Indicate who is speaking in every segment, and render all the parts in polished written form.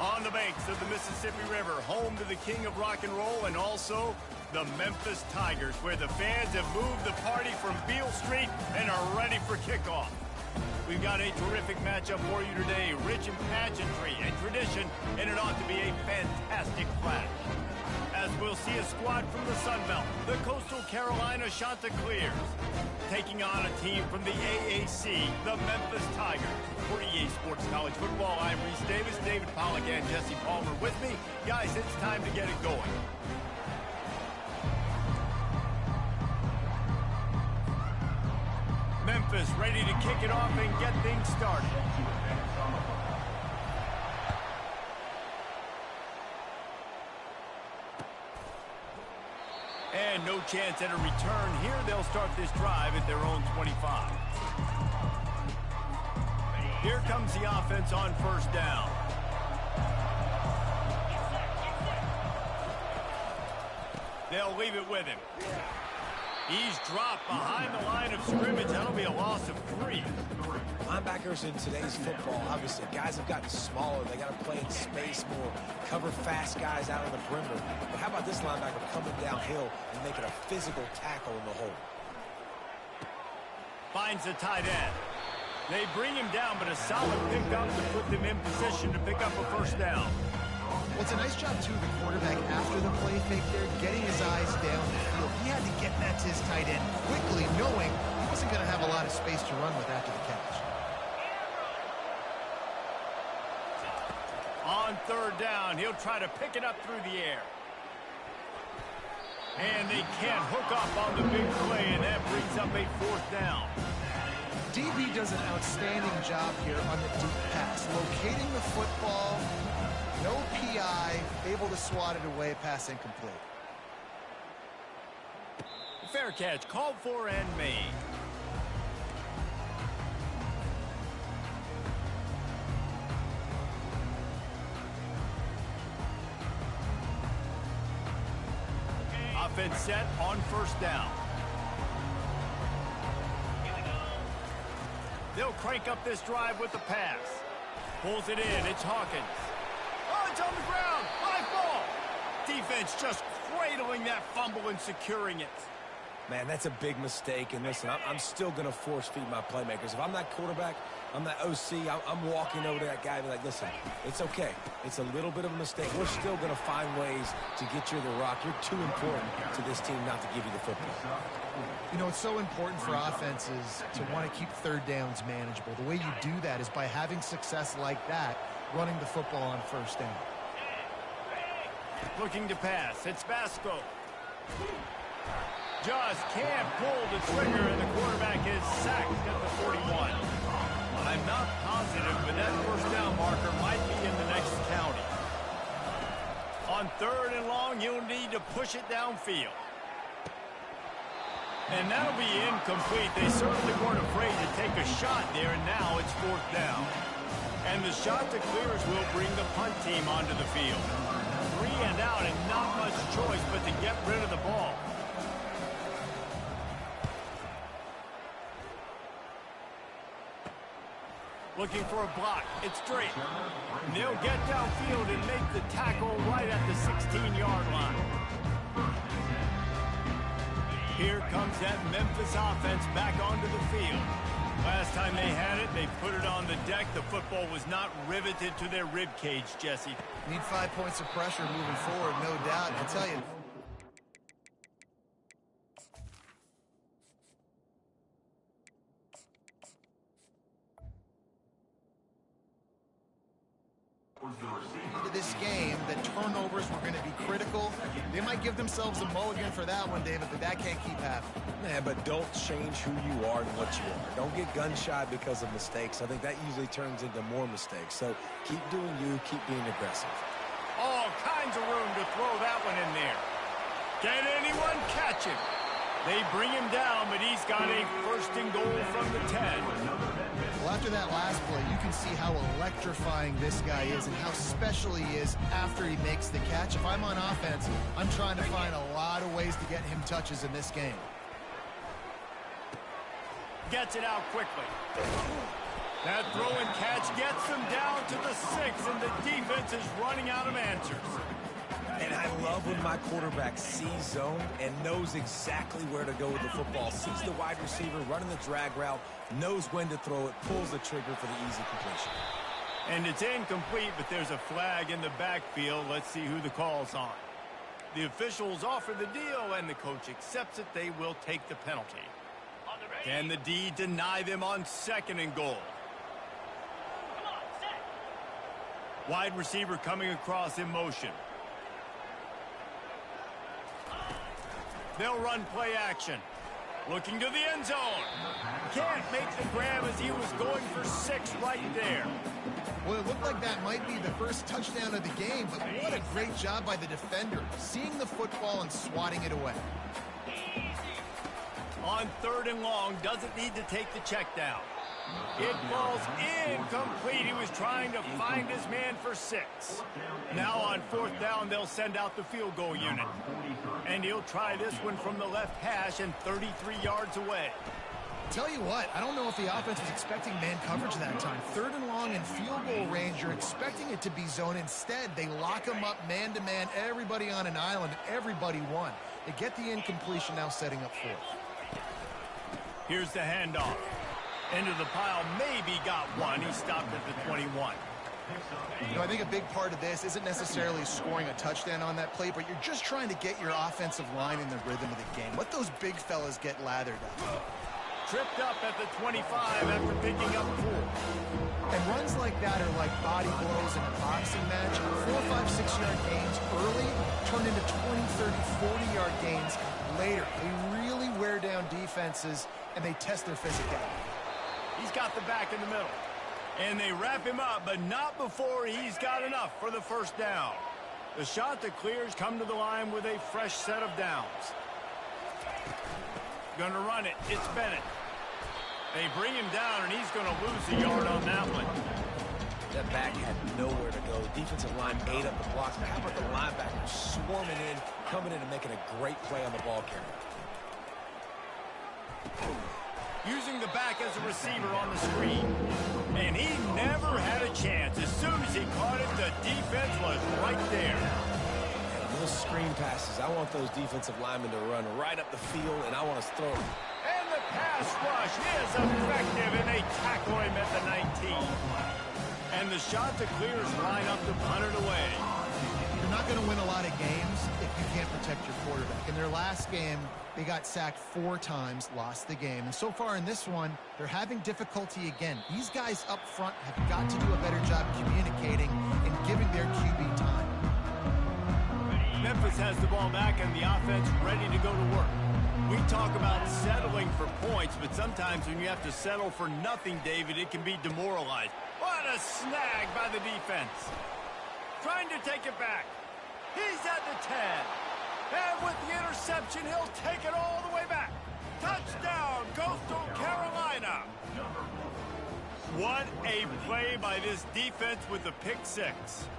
Speaker 1: On the banks of the Mississippi River, home to the king of rock and roll and also the Memphis Tigers, where the fans have moved the party from Beale Street and are ready for kickoff. We've got a terrific matchup for you today, rich in pageantry and tradition, and it ought to be a fantastic clash. As we'll see a squad from the Sun Belt, the Coastal Carolina Chanticleers, taking on a team from the AAC, the Memphis Tigers. For EA Sports College Football, I'm Reese Davis, David Pollack, and Jesse Palmer with me. Guys, it's time to get it going. Memphis ready to kick it off and get things started. And no chance at a return here. They'll start this drive at their own 25. Here comes the offense on first down. They'll leave it with him. He's dropped behind the line of scrimmage. That'll be a loss of 3.
Speaker 2: Linebackers in today's football, obviously, guys have gotten smaller. They got to play in space more, cover fast guys out on the perimeter. But how about this linebacker coming downhill and making a physical tackle in the hole?
Speaker 1: Finds the tight end. They bring him down, but a solid pickup to put them in position to pick up a first down.
Speaker 3: Well, it's a nice job, too, the quarterback, after the play fake there, getting his eyes down the field. He had to get that to his tight end quickly, knowing he wasn't going to have a lot of space to run with after the catch.
Speaker 1: On third down, he'll try to pick it up through the air. And they can't hook up on the big play, and that brings up a fourth down.
Speaker 3: DB does an outstanding job here on the deep pass, locating the football. No PI, able to swat it away, pass incomplete.
Speaker 1: Fair catch, called for and made. Offense set on first down. They'll crank up this drive with the pass. Pulls it in, it's Hawkins. Oh, it's on the ground. High ball. Defense just cradling that fumble and securing it.
Speaker 2: Man, that's a big mistake. And listen, I'm still going to force feed my playmakers. If I'm that quarterback, I'm that OC, I'm walking over to that guy and be like, listen, it's okay. It's a little bit of a mistake. We're still going to find ways to get you the rock. You're too important to this team not to give you the football.
Speaker 3: You know, it's so important for offenses to want to keep third downs manageable. The way you do that is by having success like that, running the football on first down.
Speaker 1: Looking to pass. It's Basco. Just can't pull the trigger, and the quarterback is sacked at the 41. I'm not positive, but that first down marker might be in the next county. On third and long, you'll need to push it downfield. And that'll be incomplete. They certainly weren't afraid to take a shot there, and now it's fourth down. And the Chanticleers will bring the punt team onto the field. 3 and out and not much choice but to get rid of the ball. Looking for a block. It's Drake. They'll get downfield and make the tackle right at the 16-yard line. Here comes that Memphis offense back onto the field. Last time they had it, they put it on the deck. The football was not riveted to their rib cage, Jesse.
Speaker 3: Need 5 points of pressure moving forward, no doubt. I tell you. Into this game, the turnovers were going to be critical. They might give themselves a mulligan for that one, David, but that can't keep happening.
Speaker 2: Man, but don't change who you are and what you are. Don't get gun-shy because of mistakes. I think that usually turns into more mistakes. So keep doing you, keep being aggressive.
Speaker 1: All kinds of room to throw that one in there. Can anyone catch him? They bring him down, but he's got a first and goal from the 10.
Speaker 3: Well, after that last play, you can see how electrifying this guy is and how special he is after he makes the catch. If I'm on offense, I'm trying to find a lot of ways to get him touches in this game.
Speaker 1: Gets it out quickly. That throw and catch gets them down to the 6, and the defense is running out of answers.
Speaker 2: And I love when my quarterback sees zone and knows exactly where to go with the football. Sees the wide receiver running the drag route, knows when to throw it, pulls the trigger for the easy completion.
Speaker 1: And it's incomplete, but there's a flag in the backfield. Let's see who the call's on. The officials offer the deal, and the coach accepts it. They will take the penalty. Can the D deny them on 2nd and goal? Wide receiver coming across in motion. They'll run play action. Looking to the end zone. Can't make the grab as he was going for 6 right there.
Speaker 3: Well, it looked like that might be the first touchdown of the game, but what a great job by the defender, seeing the football and swatting it away.
Speaker 1: On 3rd and long, doesn't need to take the check down. It falls incomplete. He was trying to find his man for 6. Now on 4th down, they'll send out the field goal unit. And he'll try this one from the left hash and 33 yards away.
Speaker 3: Tell you what, I don't know if the offense was expecting man coverage that time. 3rd and long and field goal range, you're expecting it to be zone. Instead, they lock them up man-to-man, everybody on an island, everybody won. They get the incompletion, now setting up 4th.
Speaker 1: Here's the handoff. Into the pile, maybe got one. He stopped at the 21.
Speaker 3: You know, I think a big part of this isn't necessarily scoring a touchdown on that play, but you're just trying to get your offensive line in the rhythm of the game. Let those big fellas get lathered up.
Speaker 1: Tripped up at the 25 after picking up 4.
Speaker 3: And runs like that are like body blows in a boxing match. 4, 5, 6-yard gains early turn into 20, 30, 40-yard gains later. They really wear down defenses, and they test their physicality.
Speaker 1: He's got the back in the middle. And they wrap him up, but not before he's got enough for the 1st down. The shot that clears come to the line with a fresh set of downs. Gonna run it. It's Bennett. They bring him down, and he's gonna lose a yard on that one.
Speaker 2: That back had nowhere to go. Defensive line ate up the blocks, but how about the linebacker swarming in, coming in and making a great play on the ball carrier?
Speaker 1: Using the back as a receiver on the screen. And he never had a chance. As soon as he caught it, the defense was right there.
Speaker 2: And those screen passes, I want those defensive linemen to run right up the field, and I want to throw them.
Speaker 1: And the pass rush is effective, and they tackle him at the 19. And the shot to clears line up to punt it away.
Speaker 3: You're not going to win a lot of games if you can't protect your quarterback. In their last game, they got sacked 4 times, lost the game. And so far in this one, they're having difficulty again. These guys up front have got to do a better job communicating and giving their QB time.
Speaker 1: Memphis has the ball back and the offense ready to go to work. We talk about settling for points, but sometimes when you have to settle for nothing, David, it can be demoralized. What a snag by the defense. Trying to take it back. He's at the 10. And with the interception, he'll take it all the way back. Touchdown, Coastal Carolina. What a play by this defense with the pick 6.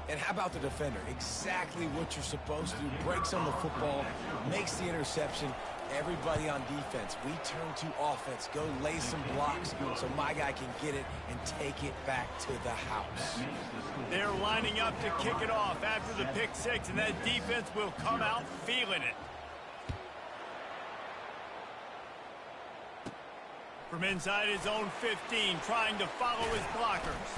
Speaker 2: And how about the defender? Exactly what you're supposed to do. Breaks on the football, makes the interception. Everybody on defense, we turn to offense. Go lay some blocks so my guy can get it and take it back to the house.
Speaker 1: They're lining up to kick it off after the pick 6, and that defense will come out feeling it. From inside his own 15, trying to follow his blockers.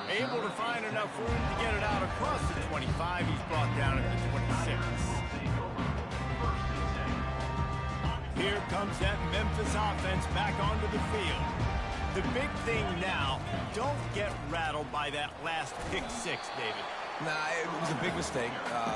Speaker 1: Able to find enough room to get it out across the 25. He's brought down at the 26. Here comes that Memphis offense back onto the field. The big thing now, don't get rattled by that last pick 6, David.
Speaker 2: Nah, it was a big mistake.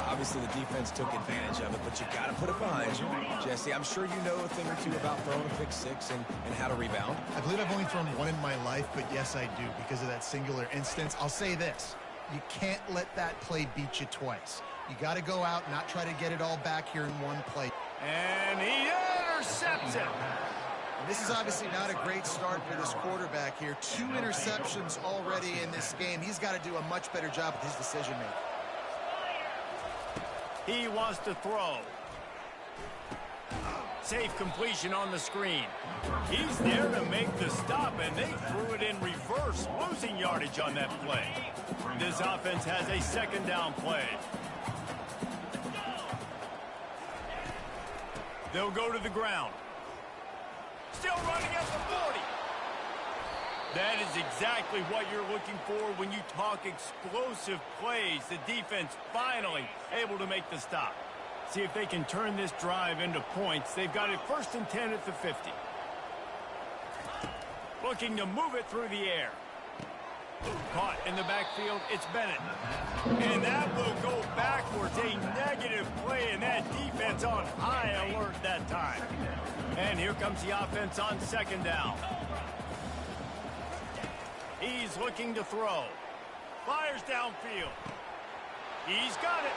Speaker 2: Obviously, the defense took advantage of it, but you got to put it behind you. Jesse, I'm sure you know a thing or two about throwing a pick 6 and how to rebound.
Speaker 3: I believe I've only thrown one in my life, but yes, I do because of that singular instance. I'll say this. You can't let that play beat you twice. You got to go out, not try to get it all back here in one play.
Speaker 1: And he intercepts it.
Speaker 3: And this is obviously not a great start for this quarterback here. 2 interceptions already in this game. He's got to do a much better job with his decision-making.
Speaker 1: He wants to throw. Safe completion on the screen. He's there to make the stop, and they threw it in reverse, losing yardage on that play. This offense has a second down play. They'll go to the ground. Still running at the 40. That is exactly what you're looking for when you talk explosive plays. The defense finally able to make the stop. See if they can turn this drive into points. They've got it 1st and 10 at the 50. Looking to move it through the air. Caught in the backfield, it's Bennett. And that will go backwards. A negative play, and that defense on high alert that time. And here comes the offense on second down. He's looking to throw. Fires downfield. He's got it.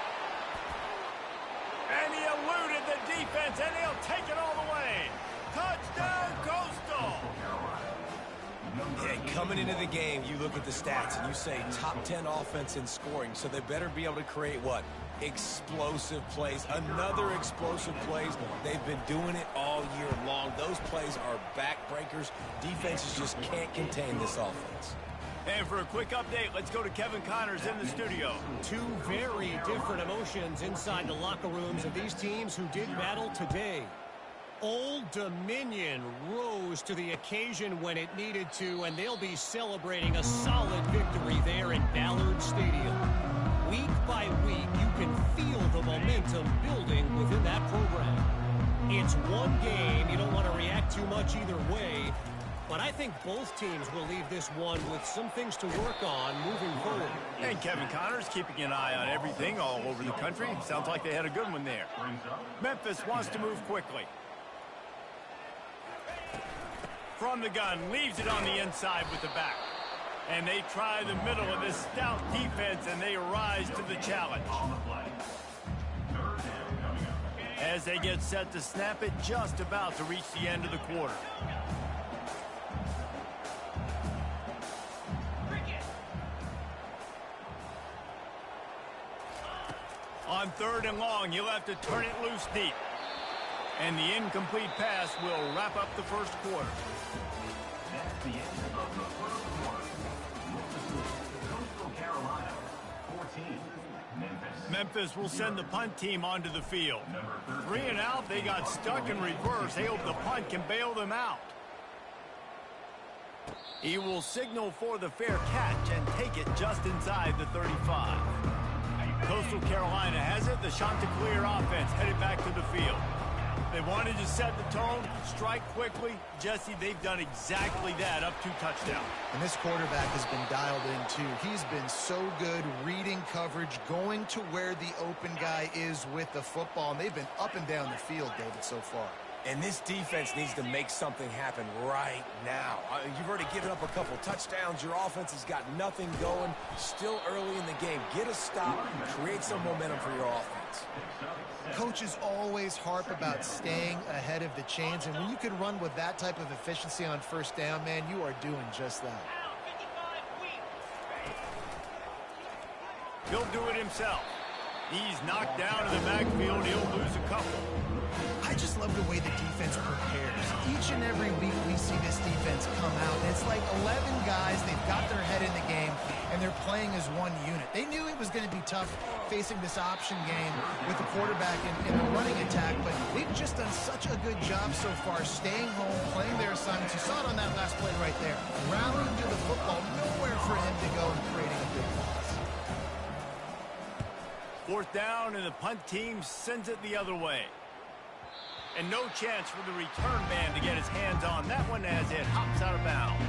Speaker 1: And he eluded the defense, and he'll take it all the way. Touchdown, Coastal!
Speaker 2: Yeah, coming into the game, you look at the stats and you say top 10 offense in scoring, so they better be able to create what? Explosive plays. Another explosive plays. They've been doing it all year long. Those plays are backbreakers. Defenses just can't contain this offense.
Speaker 1: And for a quick update, let's go to Kevin Connors in the studio.
Speaker 4: Two very different emotions inside the locker rooms of these teams who did battle today. Old Dominion rose to the occasion when it needed to, and they'll be celebrating a solid victory there in Ballard Stadium. Week by week, you can feel the momentum building within that program. It's one game. You don't want to react too much either way. But I think both teams will leave this one with some things to work on moving forward.
Speaker 1: And Kevin Connors keeping an eye on everything all over the country. Sounds like they had a good one there. Memphis wants to move quickly. From the gun, leaves it on the inside with the back. And they try the middle of this stout defense, and they rise to the challenge. As they get set to snap it, just about to reach the end of the quarter. On 3rd and long, you'll have to turn it loose deep. And the incomplete pass will wrap up the first quarter.
Speaker 5: That's the end of the first quarter. Coastal Carolina, 14.
Speaker 1: Memphis will send the punt team onto the field. 3 and out, they got stuck in reverse. They hope the punt can bail them out. He will signal for the fair catch and take it just inside the 35. Coastal Carolina has it. The Chanticleer offense headed back to the field. They wanted to set the tone, strike quickly. Jesse, they've done exactly that, up 2 touchdowns.
Speaker 3: And this quarterback has been dialed in, too. He's been so good reading coverage, going to where the open guy is with the football. And they've been up and down the field, David, so far.
Speaker 2: And this defense needs to make something happen right now. You've already given up a couple touchdowns. Your offense has got nothing going. Still early in the game. Get a stop. Create some momentum for your offense.
Speaker 3: Coaches always harp about staying ahead of the chains. And when you can run with that type of efficiency on 1st down, man, you are doing just that.
Speaker 1: He'll do it himself. He's knocked down in the backfield. He'll lose a couple.
Speaker 3: I just love the way the defense prepares. Each and every week we see this defense come out. It's like 11 guys, they've got their head in the game, and they're playing as one unit. They knew it was going to be tough facing this option game with the quarterback in the running attack, but they've just done such a good job so far staying home, playing their assignments. You saw it on that last play right there. Rallying to the football, nowhere for him to go and creating a big loss.
Speaker 1: 4th down, and the punt team sends it the other way. And no chance for the return man to get his hands on that one as it hops out of bounds.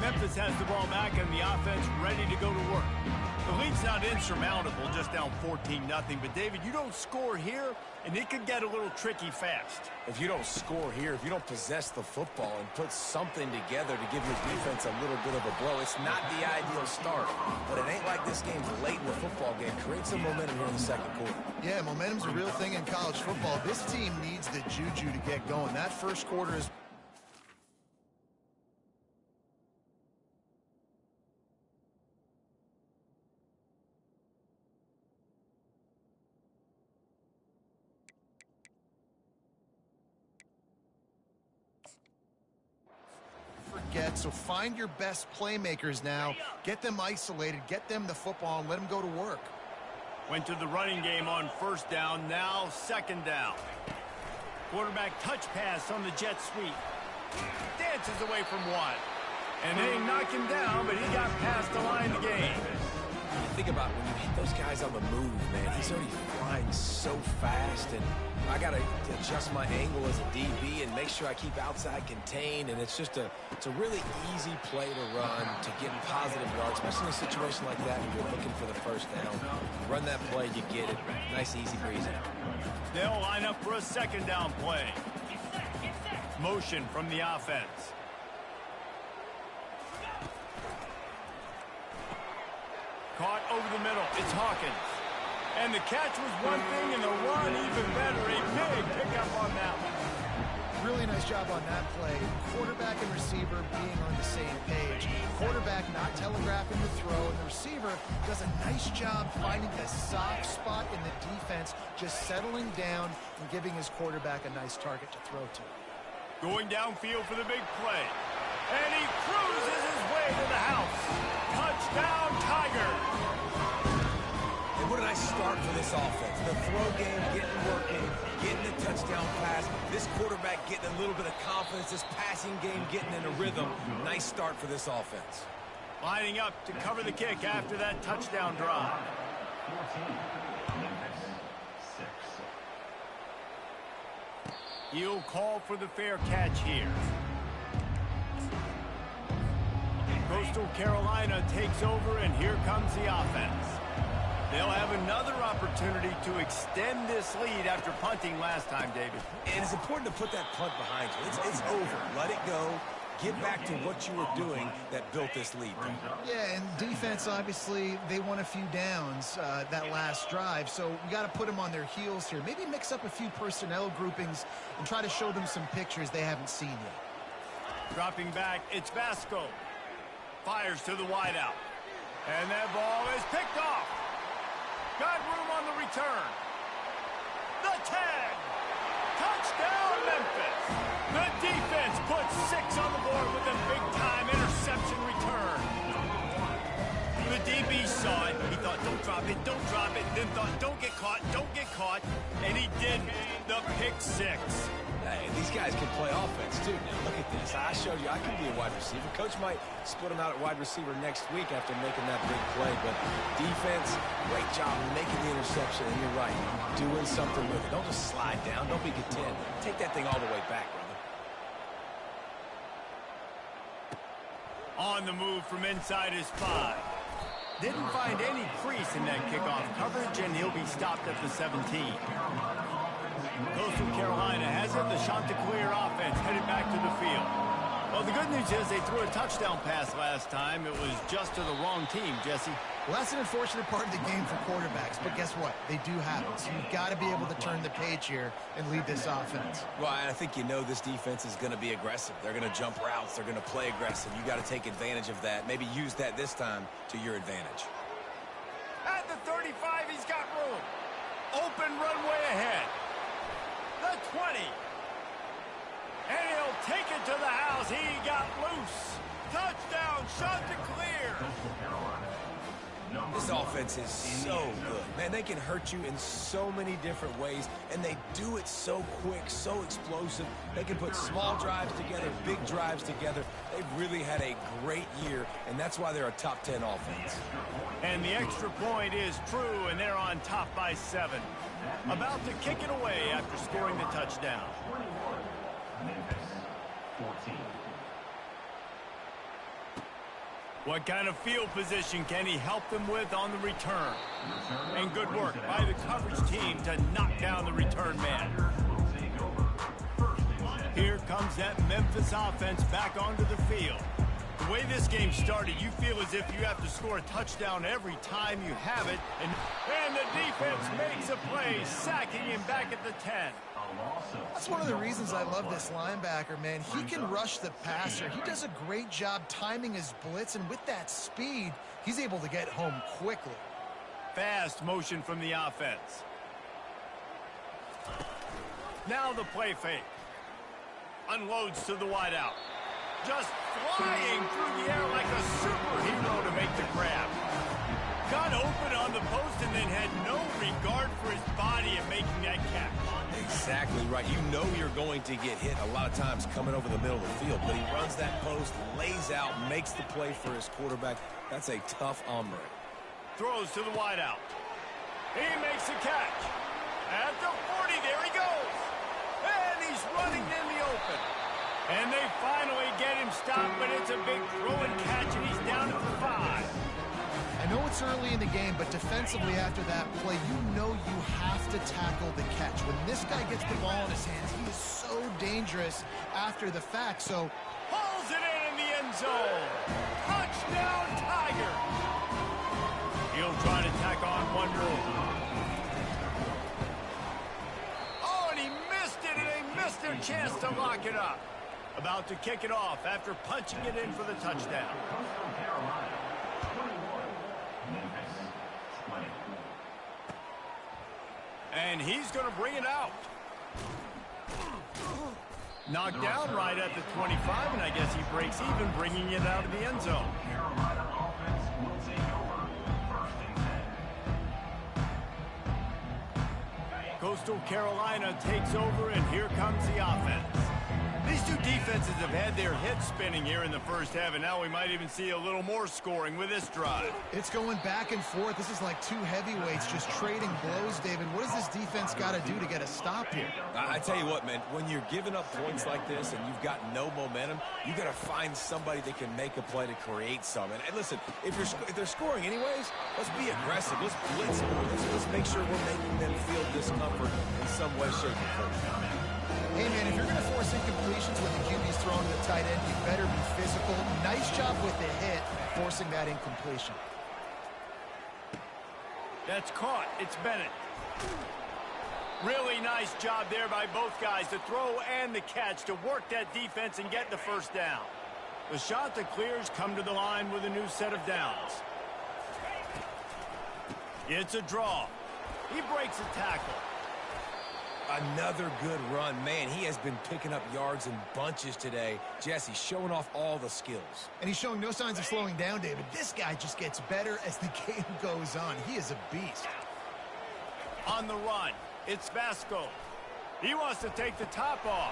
Speaker 1: Memphis has the ball back and the offense ready to go to work. The lead's not insurmountable, just down 14-0. But, David, you don't score here, and it could get a little tricky fast.
Speaker 2: If you don't score here, if you don't possess the football and put something together to give your defense a little bit of a blow, it's not the ideal start. But it ain't like this game's late in the football game. Create some momentum here in the 2nd quarter.
Speaker 3: Yeah, momentum's a real thing in college football. This team needs the juju to get going. That 1st quarter is get. So find your best playmakers now. Get them isolated. Get them the football and let them go to work.
Speaker 1: Went to the running game on first down, now second down. Quarterback touch pass on the jet sweep. Dances away from one. And they knock him down, but he got past the line to gain.
Speaker 2: You think about when you hit those guys on the move, man, he's already flying so fast, and I got to adjust my angle as a DB and make sure I keep outside contained, and it's a really easy play to run to get positive yards, especially in a situation like that when you're looking for the first down. You run that play, you get it. Nice, easy breezy.
Speaker 1: They'll line up for a second down play. Motion from the offense. Caught over the middle. It's Hawkins. And the catch was one thing, and the run even better. A big pickup on that one.
Speaker 3: Really nice job on that play. Quarterback and receiver being on the same page. Quarterback not telegraphing the throw, and the receiver does a nice job finding the soft spot in the defense, just settling down and giving his quarterback a nice target to throw to.
Speaker 1: Going downfield for the big play. And he cruises his way to the house. Touchdown, Tigers.
Speaker 2: And what a nice start for this offense. The throw game getting working, getting the touchdown pass. This quarterback getting a little bit of confidence. This passing game getting in a rhythm. Nice start for this offense.
Speaker 1: Lining up to cover the kick after that touchdown drive.
Speaker 5: 14, Memphis, 6.
Speaker 1: He'll call for the fair catch here. Coastal Carolina takes over, and here comes the offense. They'll have another opportunity to extend this lead after punting last time, David.
Speaker 2: And it's important to put that punt behind you. It's over. Let it go. Get back to what you were doing that built this lead.
Speaker 3: Yeah, and defense, obviously, they won a few downs that last drive, so you got to put them on their heels here. Maybe mix up a few personnel groupings and try to show them some pictures they haven't seen yet.
Speaker 1: Dropping back, it's Vasco. Fires to the wideout. And that ball is picked off. Got room on the return. The 10. Touchdown, Memphis. The defense puts 6 on the board with a big-time interception return. The DB saw it. He thought, don't drop it, then thought, don't get caught, and he did the pick 6.
Speaker 2: Hey, these guys can play offense, too. Now, look at this. I showed you I can be a wide receiver. Coach might split him out at wide receiver next week after making that big play. But defense, great job making the interception. And you're right, doing something with it. Don't just slide down. Don't be content. Take that thing all the way back, brother.
Speaker 1: On the move from inside his 5. Didn't find any crease in that kickoff coverage, and he'll be stopped at the 17. Coastal Carolina has it. The Chanticleer offense headed back to the field. Well, the good news is they threw a touchdown pass last time. It was just to the wrong team, Jesse.
Speaker 3: Well, that's an unfortunate part of the game for quarterbacks, but guess what? They do have it, so you've got to be able to turn the page here and lead this offense.
Speaker 2: Well, I think you know this defense is going to be aggressive. They're going to jump routes. They're going to play aggressive. You got to take advantage of that. Maybe use that this time to your advantage.
Speaker 1: At the 35, he's got room. Open runway ahead. The 20. And he'll take it to the house. He got loose. Touchdown, Chanticleer.
Speaker 2: This offense is so good. Man, they can hurt you in so many different ways, and they do it so quick, so explosive. They can put small drives together, big drives together. They've really had a great year, and that's why they're a top 10 offense.
Speaker 1: And the extra point is true, and they're on top by 7. About to kick it away after scoring the touchdown.
Speaker 5: 21, Memphis, 14.
Speaker 1: What kind of field position can he help them with on the return? And good work by the coverage team to knock down the return man. Here comes that Memphis offense back onto the field. The way this game started, you feel as if you have to score a touchdown every time you have it. And the defense makes a play, sacking him back at the 10.
Speaker 3: That's one of the reasons I love this linebacker, man. He can rush the passer. He does a great job timing his blitz, and with that speed, he's able to get home quickly.
Speaker 1: Fast motion from the offense. Now the play fake. Unloads to the wideout. just flying through the air like a superhero to make the grab. Got open on the post and then had no regard for his body in making that catch.
Speaker 2: Exactly right. You know you're going to get hit a lot of times coming over the middle of the field, but he runs that post, lays out, makes the play for his quarterback. That's a tough hombre.
Speaker 1: Throws to the wideout. He makes a catch. At the 40, there he goes. And he's running in the open. And they finally get him stopped, but it's a big throw and catch, and he's down at the 5.
Speaker 3: I know it's early in the game, but defensively after that play, you know you have to tackle the catch. When this guy gets the ball in his hands, he is so dangerous after the fact. So
Speaker 1: pulls it in the end zone. Touchdown, Tiger. He'll try to tack on one more. Oh, and he missed it, and they missed their chance to lock it up. About to kick it off after punching it in for the touchdown. And he's going to bring it out. Knocked down right at the 25, and I guess he breaks even, bringing it out of the end zone. Coastal Carolina takes over, and here comes the offense. These two defenses have had their heads spinning here in the first half, and now we might even see a little more scoring with this drive.
Speaker 3: It's going back and forth. This is like two heavyweights just trading blows, David. What does this defense got to do to get a stop here?
Speaker 2: I tell you what, man, when you're giving up points like this and you've got no momentum, you got to find somebody that can make a play to create some. And listen, if they're scoring anyways, let's be aggressive. Let's blitz more. Let's make sure we're making them feel discomfort in some way, shape, or form.
Speaker 3: Hey, man, if you're going to force incompletions when the QB's throwing to the tight end, you better be physical. Nice job with the hit, forcing that incompletion.
Speaker 1: That's caught. It's Bennett. Really nice job there by both guys, the throw and the catch, to work that defense and get the first down. The shot that clears come to the line with a new set of downs. It's a draw. He breaks a tackle.
Speaker 2: Another good run. Man, he has been picking up yards in bunches today. Jesse showing off all the skills.
Speaker 3: And he's showing no signs of slowing down, David. This guy just gets better as the game goes on. He is a beast.
Speaker 1: On the run, it's Vasco. He wants to take the top off.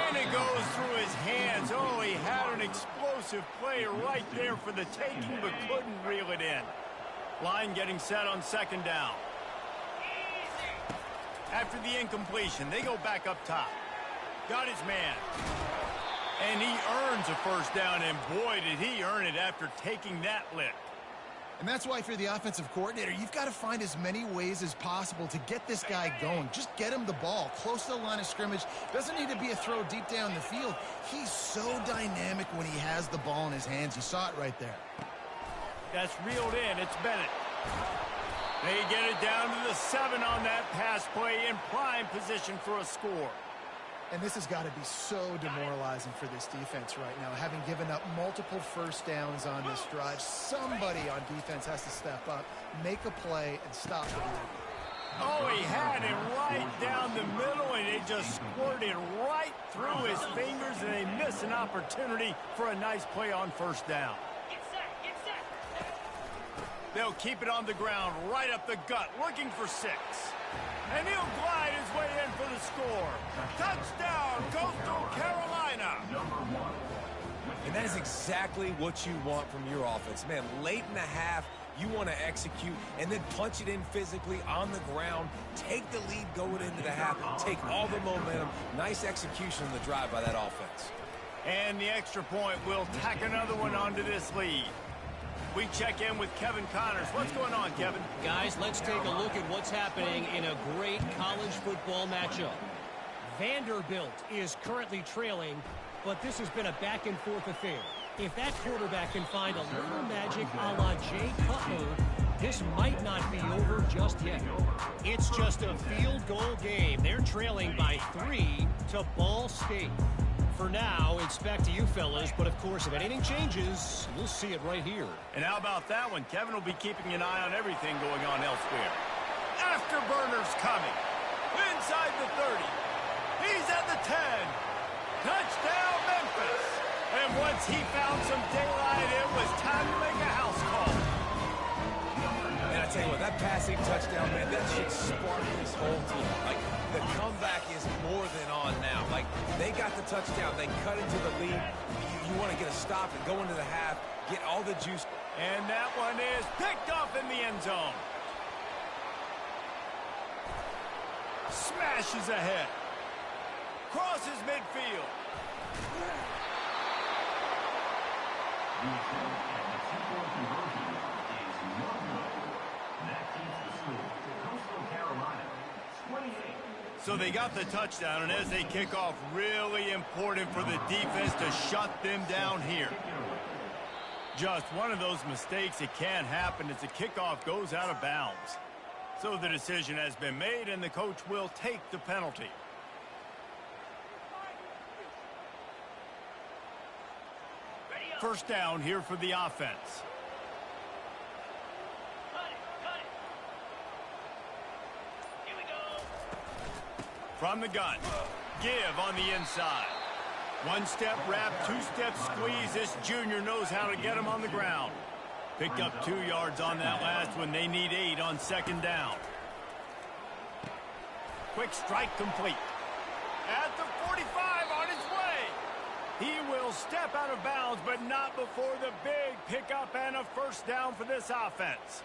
Speaker 1: And it goes through his hands. Oh, he had an explosive play right there for the taking, but couldn't reel it in. Line getting set on second down. After the incompletion, they go back up top. Got his man. And he earns a first down, and boy, did he earn it after taking that lick.
Speaker 3: And that's why if you're the offensive coordinator, you've got to find as many ways as possible to get this guy going. Just get him the ball close to the line of scrimmage. Doesn't need to be a throw deep down the field. He's so dynamic when he has the ball in his hands. You saw it right there.
Speaker 1: That's reeled in. It's Bennett. They get it down to the 7 on that pass play, in prime position for a score.
Speaker 3: And this has got to be so demoralizing for this defense right now. Having given up multiple first downs on this drive, somebody on defense has to step up, make a play, and stop the bleed.
Speaker 1: Oh, he had it right down the middle, and it just squirted right through his fingers, and they miss an opportunity for a nice play on first down. They'll keep it on the ground, right up the gut, looking for 6. And he'll glide his way in for the score. Touchdown, Coastal Carolina.
Speaker 2: And that is exactly what you want from your offense. Man, late in the half, you want to execute and then punch it in physically on the ground. Take the lead going into the half. Take all the momentum. Nice execution on the drive by that offense.
Speaker 1: And the extra point will tack another one onto this lead. We check in with Kevin Connors. What's going on, Kevin?
Speaker 4: Guys, let's take a look at what's happening in a great college football matchup. Vanderbilt is currently trailing, but this has been a back-and-forth affair. If that quarterback can find a little magic a la Jay Cutler, this might not be over just yet. It's just a field goal game. They're trailing by 3 to Ball State. For now, it's back to you fellas, but of course, if anything changes, we'll see it right here.
Speaker 1: And how about that one? Kevin will be keeping an eye on everything going on elsewhere. Afterburners coming. Inside the 30. He's at the 10. Touchdown, Memphis. And once he found some daylight, it was time to make a house call.
Speaker 2: And I tell you what, that passing touchdown, man, that should spark this whole team. Like, the comeback is more than on now. Like, they got the touchdown. They cut into the lead. You want to get a stop and go into the half, get all the juice.
Speaker 1: And that one is picked off in the end zone. Smashes ahead. Crosses midfield.
Speaker 5: The attempt at the two-point conversion is no good. That keeps the score to Coastal Carolina, 28.
Speaker 1: So they got the touchdown, and as they kick off, really important for the defense to shut them down here. Just one of those mistakes, it can't happen as the kickoff goes out of bounds. So the decision has been made, and the coach will take the penalty. First down here for the offense.
Speaker 6: Here we go.
Speaker 1: From the gun. Give on the inside. One-step wrap, two-step squeeze. This junior knows how to get him on the ground. Picked up 2 yards on that last one. They need 8 on second down. Quick strike complete. At the 45 on his way. He will step out of bounds, but not before the big pickup and a first down for this offense.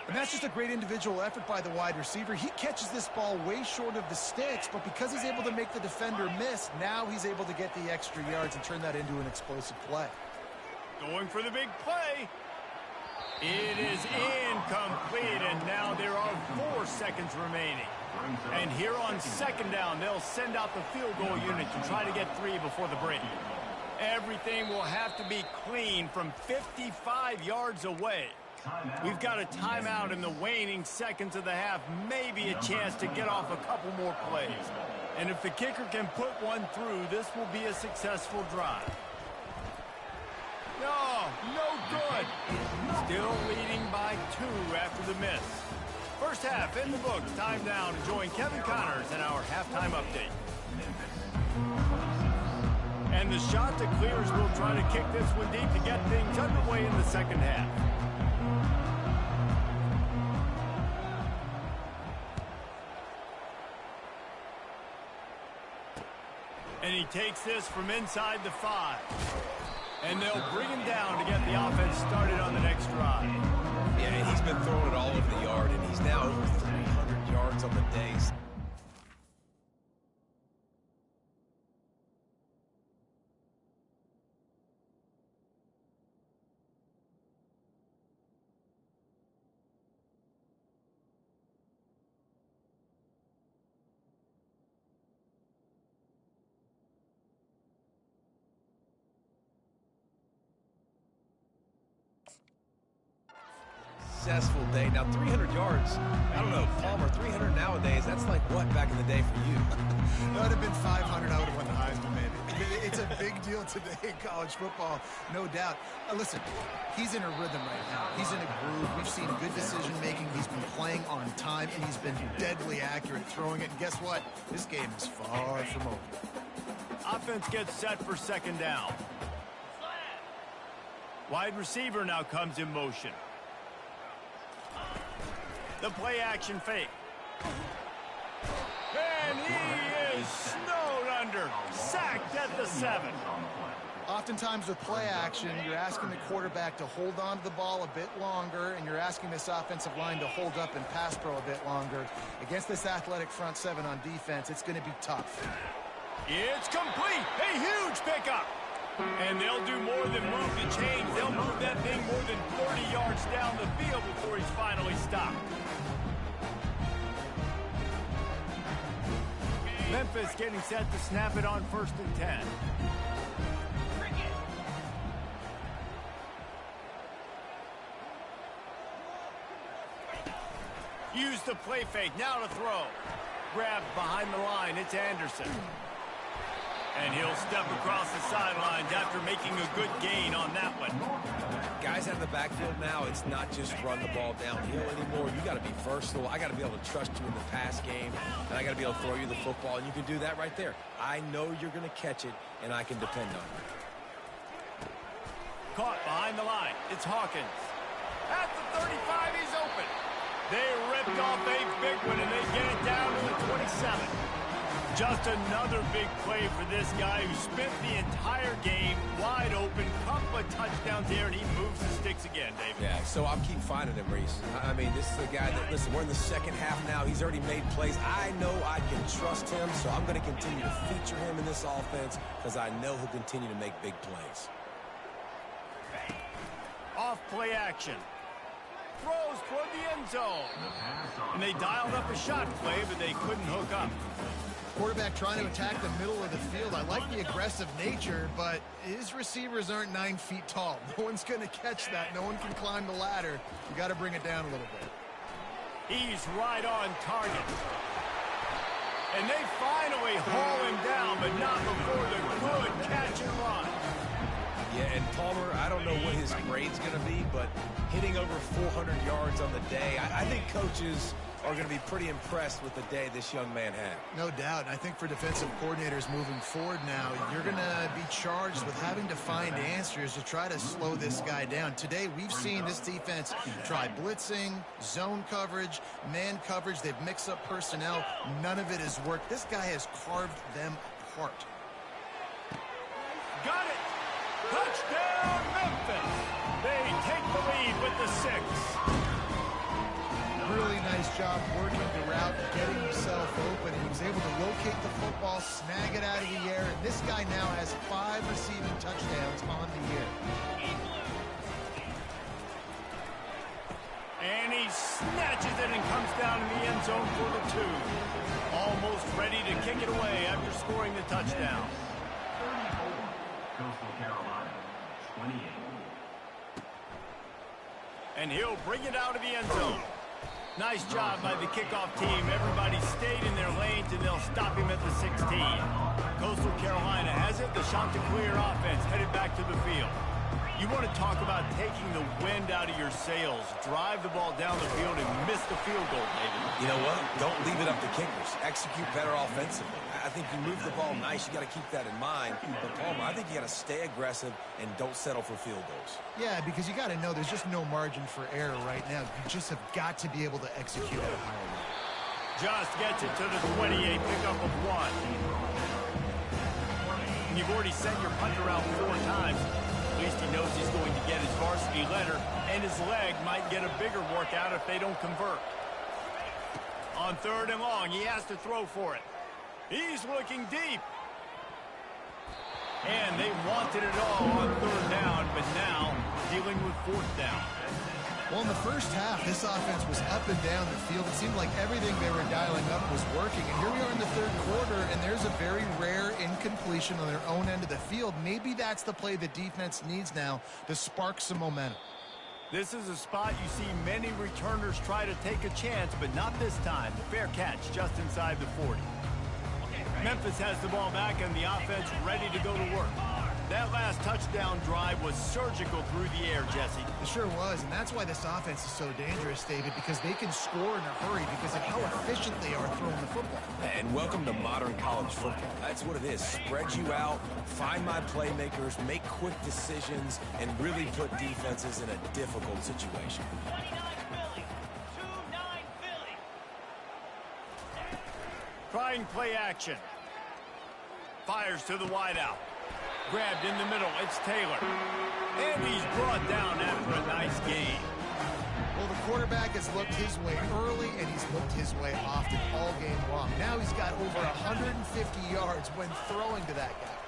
Speaker 3: And that's just a great individual effort by the wide receiver. He catches this ball way short of the sticks, but because he's able to make the defender miss, now he's able to get the extra yards and turn that into an explosive play.
Speaker 1: Going for the big play. It is incomplete, and now there are 4 seconds remaining. And here on second down, they'll send out the field goal unit to try to get 3 before the break. Everything will have to be clean from 55 yards away. We've got a timeout in the waning seconds of the half, maybe a chance to get off a couple more plays. And if the kicker can put one through, this will be a successful drive. No good. Still leading by 2 after the miss. First half in the books. Time down to join Kevin Connors in our halftime update. And the shot to clears will try to kick this one deep to get things underway in the second half. And he takes this from inside the 5. And they'll bring him down to get the offense started on the next drive.
Speaker 2: Yeah, and he's been throwing it all over the yard, and he's now over 300 yards on the day. Successful day. Now, 300 yards, I don't know, Palmer, 300 nowadays, that's like what back in the day for you?
Speaker 3: That would have been 500. I would have won the Heisman, man. It's a big deal today in college football, no doubt. Listen, he's in a rhythm right now. He's in a groove. We've seen good decision-making. He's been playing on time, and he's been deadly accurate throwing it. And guess what? This game is far from over.
Speaker 1: Offense gets set for second down. Wide receiver now comes in motion. The play action fake. And he is snowed under. Sacked at the 7.
Speaker 3: Oftentimes with play action, you're asking the quarterback to hold on to the ball a bit longer, and you're asking this offensive line to hold up and pass pro a bit longer. Against this athletic front 7 on defense, it's going to be tough.
Speaker 1: It's complete. A huge pickup. And they'll do more than move the chains. They'll move that thing more than 40 yards down the field before he's finally stopped. Memphis getting set to snap it on 1st and 10. Use the play fake. Now to throw. Grabbed behind the line. It's Anderson. And he'll step across the sidelines after making a good gain on that one.
Speaker 2: Guys out of the backfield now, it's not just run the ball downhill anymore. You got to be versatile. I got to be able to trust you in the pass game, and I got to be able to throw you the football, and you can do that right there. I know you're going to catch it, and I can depend on you.
Speaker 1: Caught behind the line. It's Hawkins. At the 35, he's open. They ripped off a big one, and they get it down to the 27. Just another big play for this guy who spent the entire game wide open. Couple of touchdowns there, and he moves the sticks again, David.
Speaker 2: Yeah, so I'll keep finding him, Reese. I mean, this is the guy that, listen, we're in the second half now. He's already made plays. I know I can trust him, so I'm going to continue to feature him in this offense because I know he'll continue to make big plays.
Speaker 1: Off play action. Throws toward the end zone. And they dialed up a shot play, but they couldn't hook up.
Speaker 3: Quarterback trying to attack the middle of the field. I like the aggressive nature, but his receivers aren't 9 feet tall. No one's going to catch that. No one can climb the ladder. You got to bring it down a little bit.
Speaker 1: He's right on target. And they finally haul him down, but not before the good catch and run.
Speaker 2: Yeah, and Palmer, I don't know what his grade's going to be, but hitting over 400 yards on the day, I think coaches are going to be pretty impressed with the day this young man had.
Speaker 3: No doubt. And I think for defensive coordinators moving forward now, you're going to be charged with having to find answers to try to slow this guy down. Today, we've seen this defense try blitzing, zone coverage, man coverage. They've mixed up personnel. None of it has worked. This guy has carved them apart.
Speaker 1: Got it! Touchdown, Memphis! They take the lead with the 6.
Speaker 3: Really nice job working the route, getting himself open, and he was able to locate the football, snag it out of the air, and this guy now has 5 receiving touchdowns on the year.
Speaker 1: And he snatches it and comes down in the end zone for the 2. Almost ready to kick it away after scoring the touchdown.
Speaker 5: 34, Coastal Carolina, 28.
Speaker 1: And he'll bring it out of the end zone. Nice job by the kickoff team. Everybody stayed in their lanes, and they'll stop him at the 16. Coastal Carolina has it. The Chanticleer offense headed back to the field. You want to talk about taking the wind out of your sails. Drive the ball down the field and miss the field goal, David.
Speaker 2: You know what? Don't leave it up to kickers. Execute better offensively. I think you move the ball nice. You got to keep that in mind. But, Palmer, I think you got to stay aggressive and don't settle for field goals. Yeah,
Speaker 3: because you got to know there's just no margin for error right now. You just have got to be able to execute at a higher level.
Speaker 1: Just gets it to the 28, pickup of 1. And you've already sent your punter out 4 times. At least he knows he's going to get his varsity letter, and his leg might get a bigger workout if they don't convert. On 3rd and long, he has to throw for it. He's looking deep. And they wanted it all on 3rd down, but now dealing with 4th down.
Speaker 3: Well, in the first half, this offense was up and down the field. It seemed like everything they were dialing up was working. And here we are in the 3rd quarter, and there's a very rare incompletion on their own end of the field. Maybe that's the play the defense needs now to spark some momentum.
Speaker 1: This is a spot you see many returners try to take a chance, but not this time. The fair catch just inside the 40. Memphis has the ball back, and the offense ready to go to work. That last touchdown drive was surgical through the air, Jesse.
Speaker 3: It sure was, and that's why this offense is so dangerous, David, because they can score in a hurry because of how efficient they are throwing the football.
Speaker 2: And welcome to modern college football. That's what it is. Spread you out, find my playmakers, make quick decisions, and really put defenses in a difficult situation.
Speaker 6: 29 Philly. 2-9 Philly.
Speaker 1: Trying play action. Fires to the wideout. Grabbed in the middle, it's Taylor. And he's brought down after a nice gain.
Speaker 3: Well, the quarterback has looked his way early, and he's looked his way often all game long. Now he's got over 150 yards when throwing to that guy.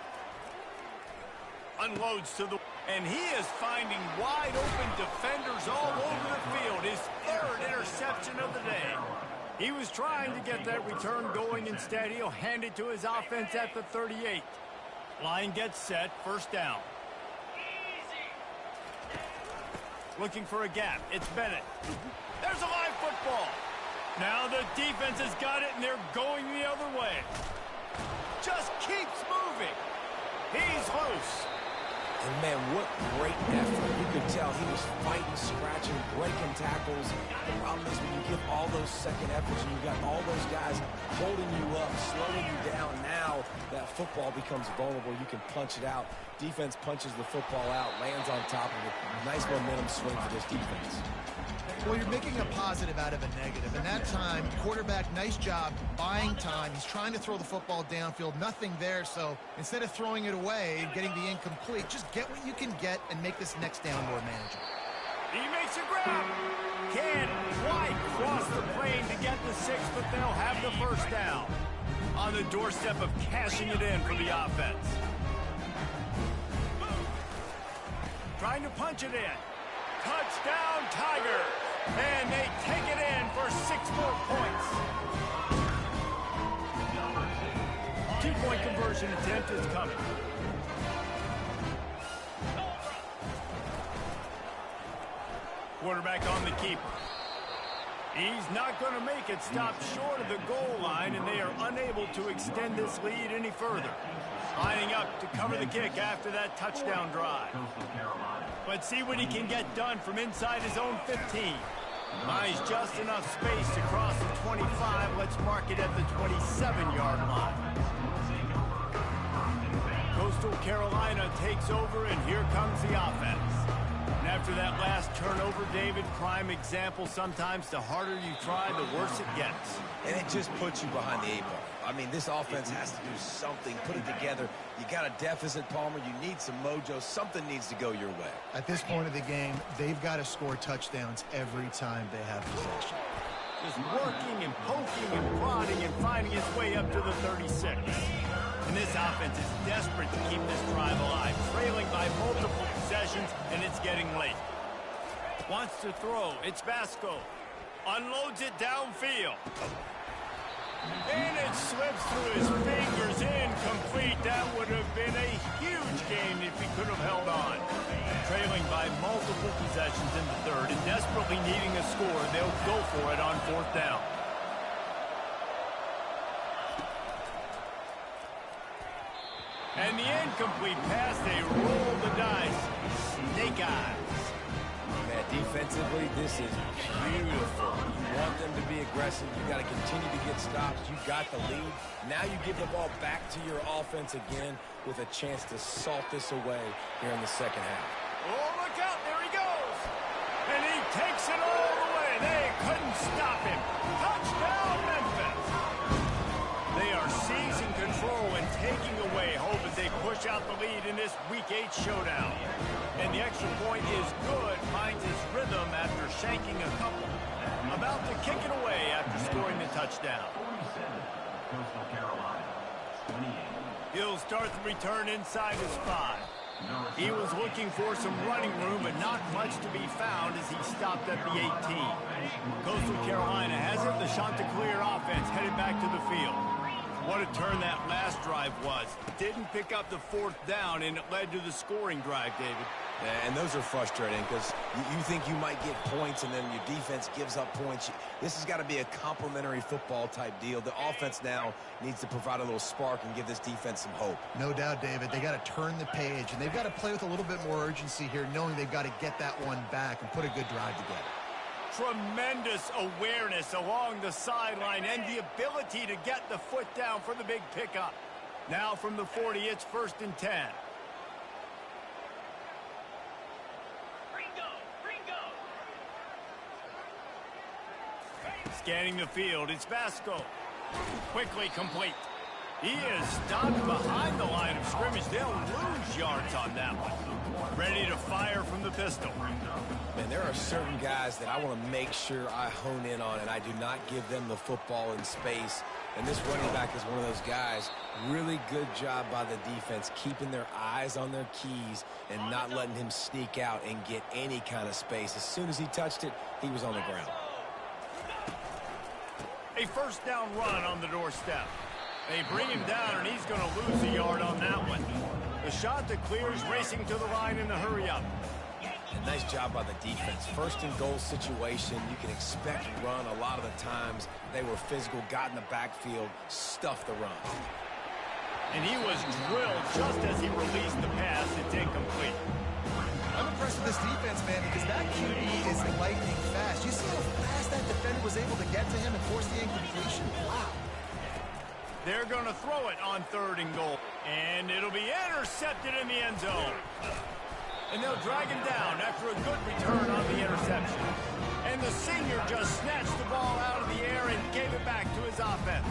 Speaker 1: Unloads to the... And he is finding wide open defenders all over the field. His 3rd interception of the day. He was trying to get that return going. Instead, he'll hand it to his offense at the 38. Line gets set, 1st down. Looking for a gap. It's Bennett. There's a live football. Now the defense has got it, and they're going the other way. Just keeps moving. He's loose.
Speaker 2: And, man, what great effort. You could tell he was fighting, scratching, breaking tackles. The problem is when you give all those second efforts and you got all those guys holding you up, slowing you down, now that football becomes vulnerable. You can punch it out. Defense punches the football out, lands on top of it. Nice momentum swing for this defense.
Speaker 3: Well, you're making a positive out of a negative. And that time, quarterback, nice job buying time. He's trying to throw the football downfield. Nothing there. So instead of throwing it away and getting the incomplete, just get what you can get and make this next down more manageable.
Speaker 1: He makes a grab. Can't quite cross the plane to get the 6, but they'll have the first down. On the doorstep of cashing it in for the offense. Trying to punch it in. Touchdown, Tiger. And they take it in for 6 more points. 2-point conversion attempt is coming. Quarterback on the keeper. He's not going to make it. Stop short of the goal line, and they are unable to extend this lead any further. Lining up to cover the kick after that touchdown drive. Let's see what he can get done from inside his own 15. Buys just enough space to cross the 25. Let's mark it at the 27-yard line. Coastal Carolina takes over, and here comes the offense. And after that last turnover, David, prime example, sometimes the harder you try, the worse it gets.
Speaker 2: And it just puts you behind the 8 ball. I mean, this offense has to do something, put it together. You got a deficit, Palmer. You need some mojo. Something needs to go your way.
Speaker 3: At this point of the game, they've got to score touchdowns every time they have possession.
Speaker 1: Just working and poking and prodding and finding its way up to the 36. And this offense is desperate to keep this drive alive, trailing by multiple possessions, and it's getting late. Wants to throw. It's Vasco. Unloads it downfield. And it slips through his fingers, incomplete. That would have been a huge game if he could have held on. Trailing by multiple possessions in the third and desperately needing a score, they'll go for it on 4th down. And the incomplete pass, they roll the dice. Snake eyes.
Speaker 2: Man, defensively, this is beautiful. You want them to be aggressive. You got to continue to get stops. You got the lead. Now you give the ball back to your offense again with a chance to salt this away here in the second half.
Speaker 1: Oh, look out. There he goes. And he takes it all the way. They couldn't stop him. Touchdown, Memphis. They are seizing control and taking away hope as they push out the lead in this Week 8 showdown. And the extra point is good. Finds his rhythm after shanking a couple. About to kick it away after scoring the touchdown.
Speaker 5: Coastal Carolina, 28.
Speaker 1: He'll start the return inside his 5. He was looking for some running room, but not much to be found as he stopped at the 18. Coastal Carolina has it. The Chanticleer offense headed back to the field. What a turn that last drive was. Didn't pick up the 4th down, and it led to the scoring drive, David.
Speaker 2: And those are frustrating because you think you might get points and then your defense gives up points. This has got to be a complementary football type deal. The offense now needs to provide a little spark and give this defense some hope.
Speaker 3: No doubt, David. They got to turn the page, and they've got to play with a little bit more urgency here, knowing they've got to get that one back and put a good drive together.
Speaker 1: Tremendous awareness along the sideline and the ability to get the foot down for the big pickup. Now from the 40, it's 1st and 10. Scanning the field, it's Vasco. Quickly complete. He is stopped behind the line of scrimmage. They'll lose yards on that one. Ready to fire from the pistol.
Speaker 2: Man, there are certain guys that I want to make sure I hone in on, and I do not give them the football in space. And this running back is one of those guys. Really good job by the defense, keeping their eyes on their keys and not letting him sneak out and get any kind of space. As soon as he touched it, he was on the ground.
Speaker 1: A 1st down run on the doorstep. They bring him down, and he's going to lose a yard on that one. The Chanticleers racing to the line in the hurry-up.
Speaker 2: Nice job by the defense. 1st and goal situation. You can expect run a lot of the times. They were physical, got in the backfield, stuffed the run.
Speaker 1: And he was drilled just as he released the pass. It's incomplete.
Speaker 3: I'm impressed starts with this defense, man, because that QB is lightning fast. You see how fast that defender was able to get to him and force the incompletion? Wow.
Speaker 1: They're going to throw it on 3rd and goal. And it'll be intercepted in the end zone. And they'll drag him down after a good return on the interception. And the senior just snatched the ball out of the air and gave it back to his offense.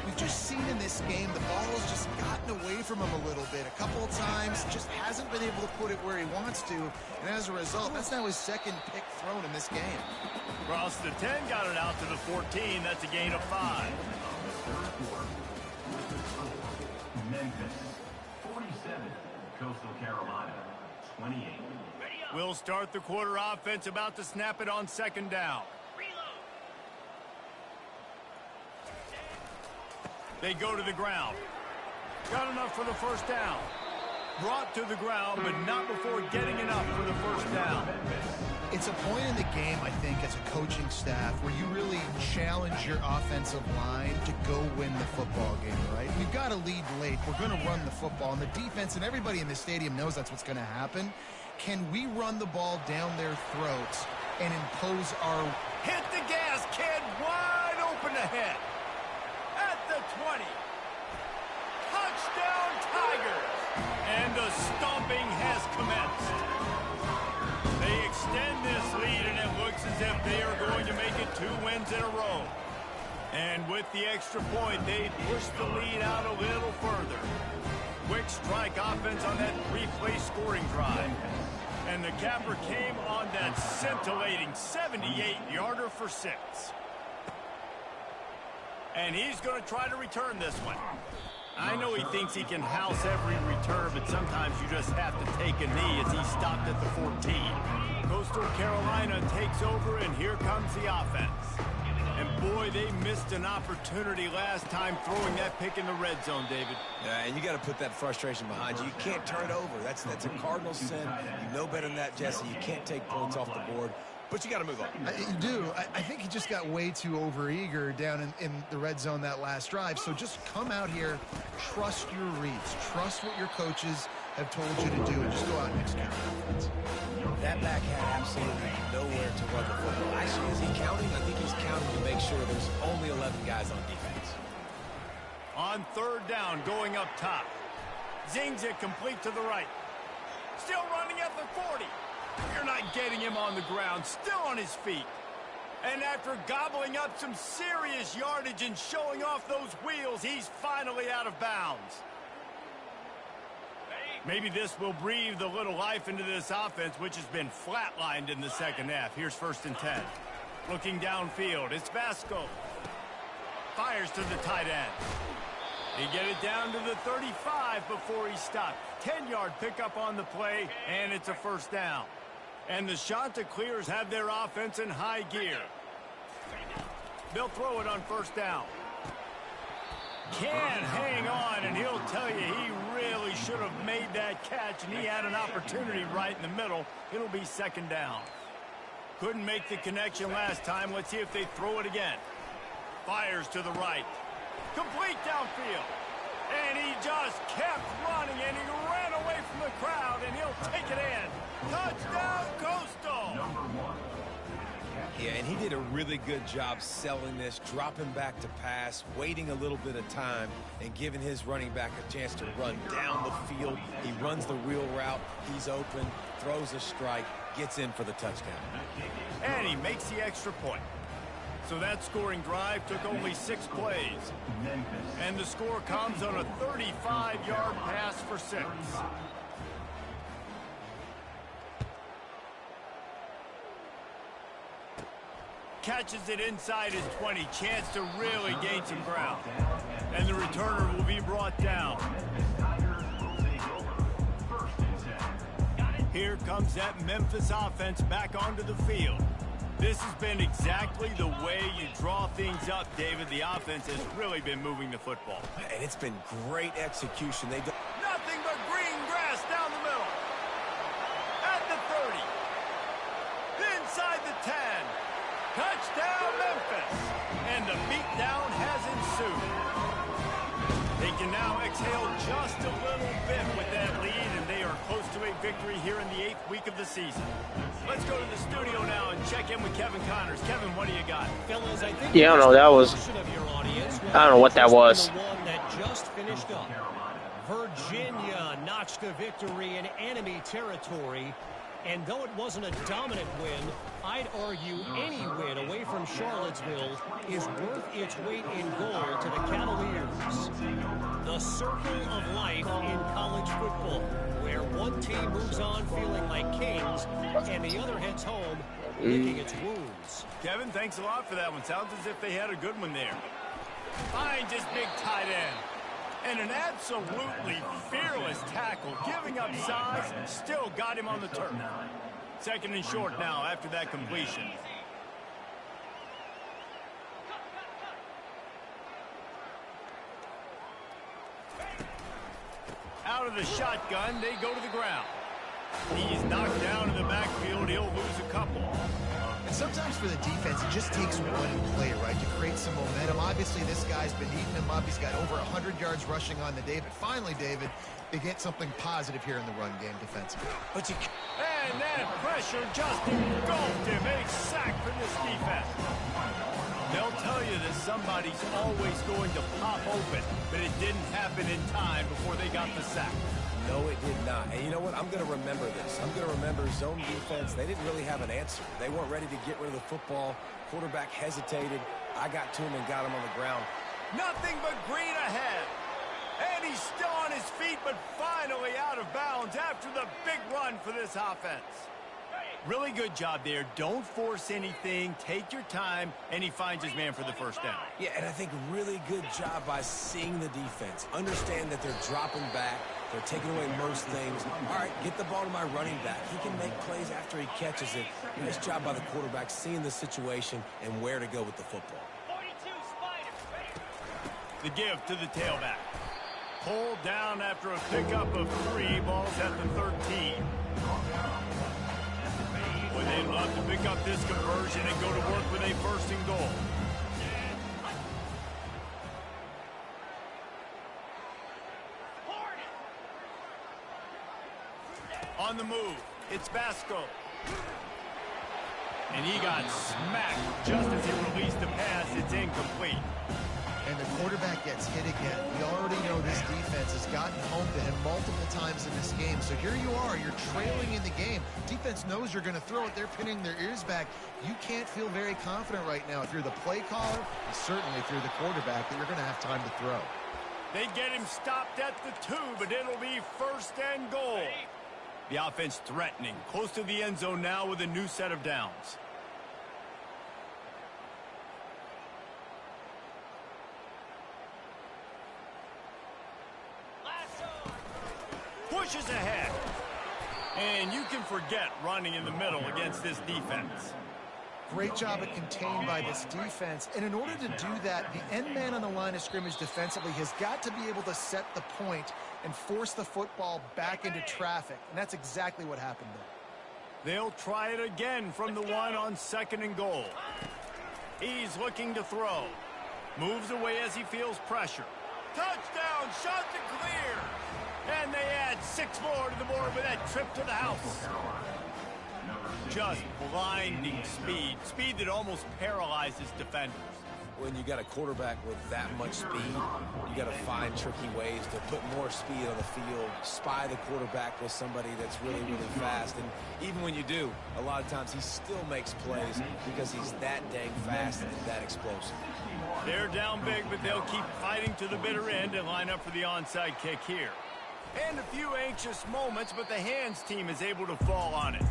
Speaker 3: We've just seen in this game the ball has just gotten away from him a little bit. A couple of times, just hasn't been able to put it where he wants to. And as a result, that's now his 2nd pick thrown in this game.
Speaker 1: Across the 10, got it out to the 14. That's a gain of 5.
Speaker 5: Memphis, 47. Coastal Carolina, 28.
Speaker 1: We'll start the quarter offense, about to snap it on 2nd down. They go to the ground. Got enough for the 1st down. Brought to the ground, but not before getting enough for the 1st down.
Speaker 3: It's a point in the game, I think, as a coaching staff where you really challenge your offensive line to go win the football game, right? We've got to lead late. We're going to run the football, and the defense and everybody in the stadium knows that's what's going to happen. Can we run the ball down their throats and impose our...
Speaker 1: Hit the gas, kid. Wide open ahead. At the 20. Touchdown, Tigers. And the stomping has commenced. They extend this lead, and it looks as if they are going to make it 2 wins in a row. And with the extra point, they push the lead out a little further. Quick strike offense on that 3-play scoring drive. And the capper came on that scintillating 78-yarder for 6. And he's going to try to return this one. I know he thinks he can house every return, but sometimes you just have to take a knee as he stopped at the 14. Coastal Carolina takes over, and here comes the offense. And boy, they missed an opportunity last time throwing that pick in the red zone, David.
Speaker 2: Yeah, and you got to put that frustration behind you. You can't turn it over. That's a cardinal sin. You know better than that, Jesse. You can't take points off the board. But you got to move on.
Speaker 3: You do. I think he just got way too overeager down in the red zone that last drive. So just come out here, trust your reads, trust what your coaches have told you to do, and just go out and execute offense.
Speaker 2: That back had absolutely nowhere to run the football. Actually, is he counting? I think he's counting to make sure there's only 11 guys on defense.
Speaker 1: On 3rd down, going up top. Zings it complete to the right. Still running at the 40. You're not getting him on the ground, still on his feet. And after gobbling up some serious yardage and showing off those wheels, he's finally out of bounds. Maybe this will breathe a little life into this offense, which has been flatlined in the 2nd half. Here's 1st and 10. Looking downfield, it's Vasco. Fires to the tight end. They get it down to the 35 before he stopped. 10-yard pickup on the play, and it's a 1st down. And the Chanticleers have their offense in high gear. They'll throw it on 1st down. Can't hang on, and he'll tell you he really should have made that catch, and he had an opportunity right in the middle. It'll be 2nd down. Couldn't make the connection last time. Let's see if they throw it again. Fires to the right. Complete downfield. And he just kept running, and he ran away from the crowd, and he'll take it in. Touchdown, Coastal!
Speaker 2: Yeah, and he did a really good job selling this, dropping back to pass, waiting a little bit of time, and giving his running back a chance to run down the field. He runs the real route. He's open, throws a strike, gets in for the touchdown.
Speaker 1: And he makes the extra point. So that scoring drive took only 6 plays. And the score comes on a 35-yard pass for 6. Catches it inside his 20. Chance to really gain some ground. And the returner will be brought down. Here comes that Memphis offense back onto the field. This has been exactly the way you draw things up, David. The offense has really been moving the football.
Speaker 2: And it's been great execution. They've done
Speaker 1: nothing but green grass down the middle. At the 30. Inside the 10. Touchdown, Memphis. And the beatdown has ensued. They can now exhale just a little bit with that lead, and they are close to a victory here in the 8th week of the season. Let's go to the studio now and check in with Kevin Connors. Kevin, what do you got?
Speaker 4: Fellas, I think
Speaker 7: Yeah, I don't know. That was. I don't know what that was.
Speaker 4: The one that just finished up. Virginia notched a victory in enemy territory. And though it wasn't a dominant win, I'd argue any win away from Charlottesville is worth its weight in gold to the Cavaliers. The circle of life in college football, where one team moves on feeling like kings and the other heads home licking its wounds.
Speaker 1: Kevin, thanks a lot for that one. Sounds as if they had a good one there. Finds his big tight end. And an absolutely fearless tackle, giving up size, still got him on the turf. 2nd and short now after that completion. Out of the shotgun, they go to the ground. He's knocked down in the backfield. He'll lose a couple.
Speaker 3: And sometimes for the defense, it just takes one play, right, to create some momentum. Obviously, this guy's been eating him up. He's got over 100 yards rushing on the day. But finally, David, they get something positive here in the run game defensively.
Speaker 1: And that pressure just engulfed him. A sack for this defense. They'll tell you that somebody's always going to pop open, but it didn't happen in time before they got the sack.
Speaker 2: No, it did not. And you know what? I'm going to remember this. I'm going to remember zone defense. They didn't really have an answer. They weren't ready to get rid of the football. Quarterback hesitated. I got to him and got him on the ground.
Speaker 1: Nothing but green ahead. And he's still on his feet, but finally out of bounds after the big run for this offense. Really good job there. Don't force anything. Take your time, and he finds his man for the first down.
Speaker 2: Yeah, and I think really good job by seeing the defense. Understand that they're dropping back. They're taking away most things. All right, get the ball to my running back. He can make plays after he catches it. Nice job by the quarterback seeing the situation and where to go with the football.
Speaker 6: 42 Spiders.
Speaker 1: The give to the tailback. Pulled down after a pickup of 3 balls at the 13. Boy, they'd love to pick up this conversion and go to work with a 1st and goal. On the move, it's Vasco. And he got smacked just as he released the pass. It's incomplete.
Speaker 3: And the quarterback gets hit again. We already know this defense has gotten home to him multiple times in this game. So here you are. You're trailing in the game. Defense knows you're going to throw it. They're pinning their ears back. You can't feel very confident right now if you're the play caller, and certainly if you're the quarterback, that you're going to have time to throw.
Speaker 1: They get him stopped at the 2, but it'll be 1st and goal. The offense threatening, close to the end zone now with a new set of downs. Pushes ahead. And you can forget running in the middle against this defense.
Speaker 3: Great job at contained by this defense. And in order to do that, the end man on the line of scrimmage defensively has got to be able to set the point and force the football back into traffic. And that's exactly what happened there.
Speaker 1: They'll try it again from the 1 on 2nd and goal. He's looking to throw. Moves away as he feels pressure. Touchdown, shot to clear. And they add 6 more to the board with that trip to the house. Just blinding speed. Speed that almost paralyzes defenders.
Speaker 2: When you got a quarterback with that much speed, you got to find tricky ways to put more speed on the field, spy the quarterback with somebody that's really, really fast. And even when you do, a lot of times he still makes plays because he's that dang fast and that explosive.
Speaker 1: They're down big, but they'll keep fighting to the bitter end and line up for the onside kick here. And a few anxious moments, but the hands team is able to fall on it.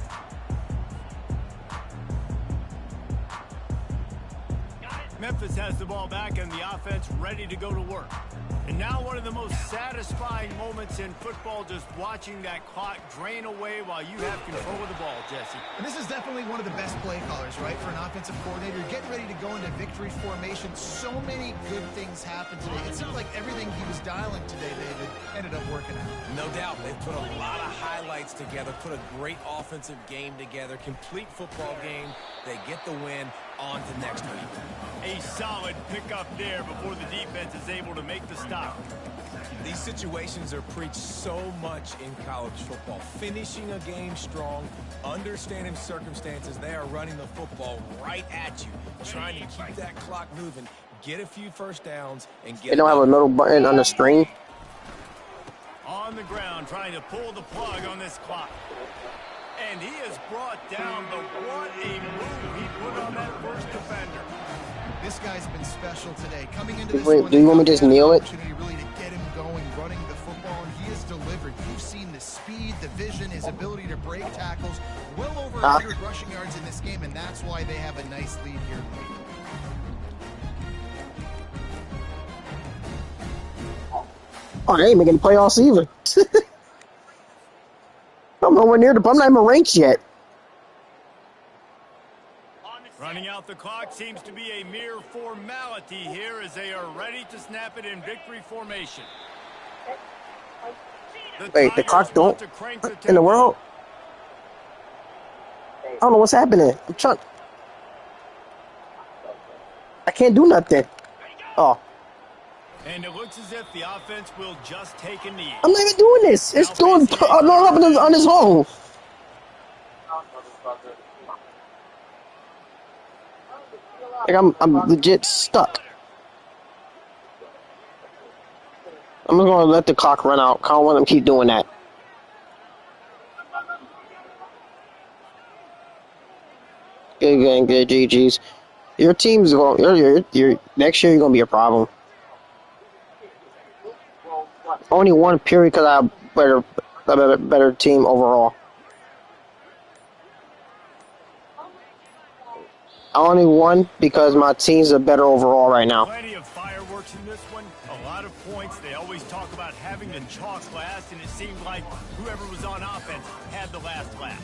Speaker 1: Memphis has the ball back and the offense ready to go to work. And now one of the most satisfying moments in football, just watching that clock drain away while you have control of the ball, Jesse.
Speaker 3: And this is definitely one of the best play callers, right, for an offensive coordinator. Getting ready to go into victory formation. So many good things happened today. It seemed like everything he was dialing today, David, ended up working out.
Speaker 2: No doubt. They've put a lot of highlights together, put a great offensive game together, complete football game. They get the win. on to next week.
Speaker 1: A solid pickup there before the defense is able to make the stop.
Speaker 2: These situations are preached so much in college football. Finishing a game strong, understanding circumstances. They are running the football right at you, trying to keep that clock moving, get a few first downs, and get.
Speaker 7: They don't have a little button on the screen.
Speaker 1: On the ground, trying to pull the plug on this clock. And he has brought down what a move he put on that first defender.
Speaker 3: This guy's been special today. Coming into this
Speaker 7: Wait,
Speaker 3: one,
Speaker 7: do you want me to just kneel it?
Speaker 3: opportunity really to get him going, running the football, and he has delivered. You've seen the speed, the vision, his ability to break tackles. Well over 100 rushing yards in this game, and that's why they have a nice lead here.
Speaker 7: Oh, they ain't making the playoffs either. I'm nowhere near I'm not even ranked yet.
Speaker 1: Running out the clock seems to be a mere formality here as they are ready to snap it in victory formation.
Speaker 7: Wait, the clock don't? In the world? I don't know what's happening. I'm trying. I can't do nothing. Oh.
Speaker 1: And it looks as if the offense will just take a knee.
Speaker 7: I'm not even doing this. It's doing no up on his own. Like I'm legit stuck. I'm just gonna let the clock run out. I don't want them to keep doing that. Good, GG's. Your team's going. Your next year you're gonna be a problem. Only one period because I have a better team overall. I only won because my team's are better overall right now.
Speaker 1: Plenty of fireworks in this one. A lot of points. They always talk about having the chalk last, and it seemed like whoever was on offense had the last laugh.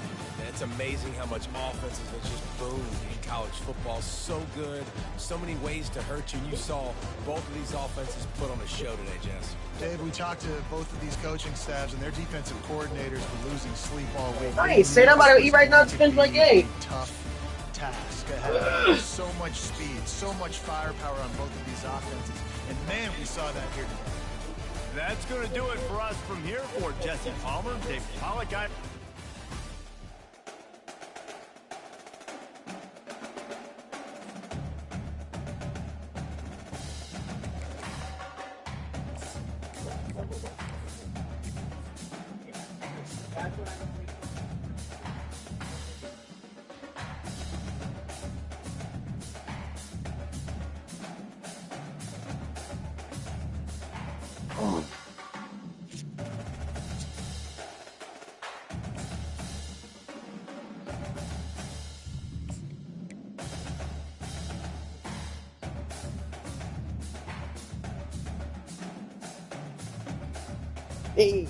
Speaker 2: It's amazing how much offenses have just boomed in college football. So good, so many ways to hurt you. You saw both of these offenses put on a show today, Jess.
Speaker 3: Dave, we talked to both of these coaching staffs, and their defensive coordinators were losing sleep all week.
Speaker 7: Nice. Say that about to eat right now. It's been like a
Speaker 3: tough task ahead. So much speed, so much firepower on both of these offenses, and man, we saw that here today.
Speaker 1: That's going to do it for us from here for Jesse Palmer, Dave Pollock.
Speaker 7: Hey.